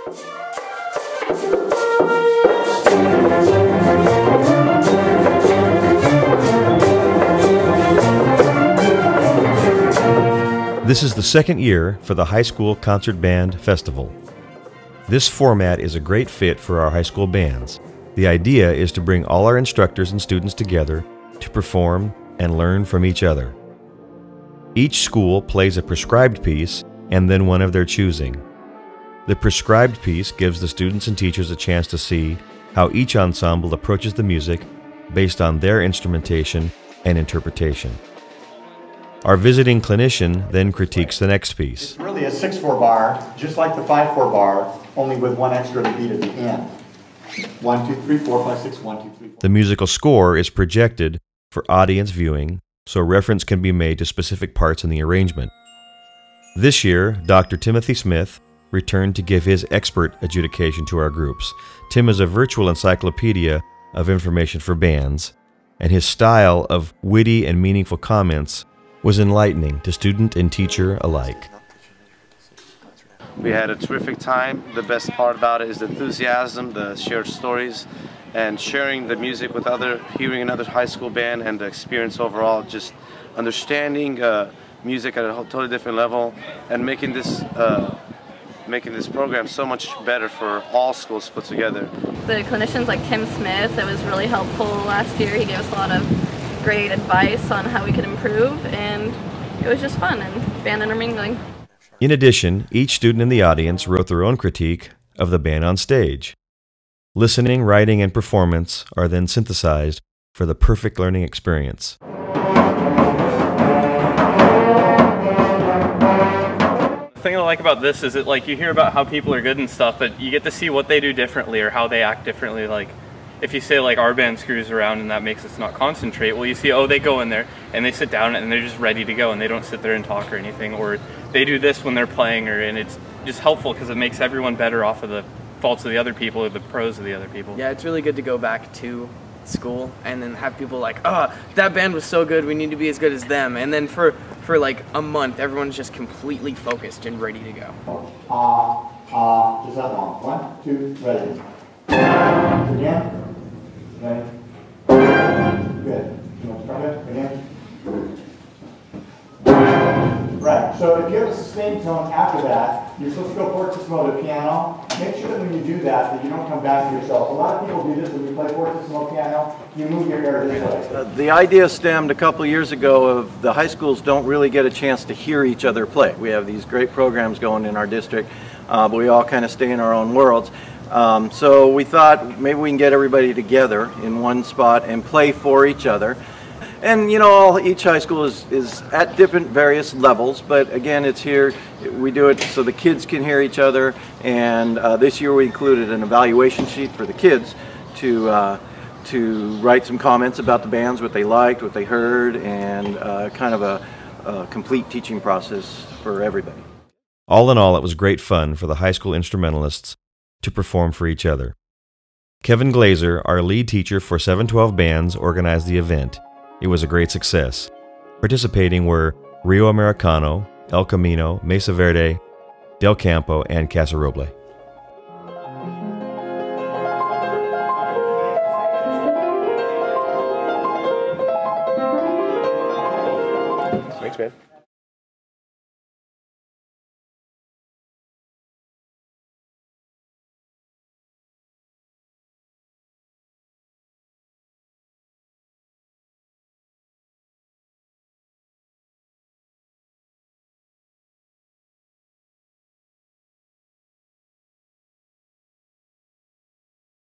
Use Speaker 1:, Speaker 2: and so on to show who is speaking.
Speaker 1: This is the second year for the High School Concert Band Festival. This format is a great fit for our high school bands. The idea is to bring all our instructors and students together to perform and learn from each other. Each school plays a prescribed piece and then one of their choosing. The prescribed piece gives the students and teachers a chance to see how each ensemble approaches the music based on their instrumentation and interpretation. Our visiting clinician then critiques the next piece.
Speaker 2: It's really a 6/4 bar, just like the 5/4 bar, only with one extra beat at the end. 1, 2, 3, 4, 5, 6, 1, 2, 3, 4.
Speaker 1: The musical score is projected for audience viewing, so reference can be made to specific parts in the arrangement. This year, Dr. Timothy Smith returned to give his expert adjudication to our groups. Tim is a virtual encyclopedia of information for bands, and his style of witty and meaningful comments was enlightening to student and teacher alike.
Speaker 3: We had a terrific time. The best part about it is the enthusiasm, the shared stories, and sharing the music with hearing another high school band, and the experience overall, just understanding music at a totally different level, and making this program so much better for all schools put together.
Speaker 4: The clinicians like Tim Smith, it was really helpful last year. He gave us a lot of great advice on how we could improve, and it was just fun and band intermingling.
Speaker 1: In addition, each student in the audience wrote their own critique of the band on stage. Listening, writing, and performance are then synthesized for the perfect learning experience.
Speaker 5: The thing I like about this is that, like, you hear about how people are good and stuff, but you get to see what they do differently or how they act differently. Like, if you say, like, our band screws around and that makes us not concentrate, well, you see, oh, they go in there and they sit down and they're just ready to go and they don't sit there and talk or anything, or they do this when they're playing, and it's just helpful because it makes everyone better off of the faults of the other people or the pros of the other people.
Speaker 6: Yeah, it's really good to go back to school and then have people like, oh, that band was so good, we need to be as good as them. And then for like a month, everyone's just completely focused and ready to go.
Speaker 2: Just that long. 1, 2, ready. Again. Ready. Good. You want to start it again? Right. So if you have a sustained tone after that, you're supposed to go fortissimo to piano. Make sure that when you do that you don't come back to yourself. A lot of people do this when you play fortissimo piano. You move your hair this way.
Speaker 7: The idea stemmed a couple years ago of the high schools don't really get a chance to hear each other play. We have these great programs going in our district, but we all kind of stay in our own worlds. So we thought maybe we can get everybody together in one spot and play for each other. And you know, each high school is at different various levels, but again, it's here, we do it so the kids can hear each other, and this year we included an evaluation sheet for the kids to write some comments about the bands, what they liked, what they heard, and kind of a complete teaching process for everybody.
Speaker 1: All in all, it was great fun for the high school instrumentalists to perform for each other. Kevin Glazer, our lead teacher for 712 bands, organized the event. It was a great success. Participating were Rio Americano, El Camino, Mesa Verde, Del Campo, and Casa Roble.
Speaker 3: Thanks, man.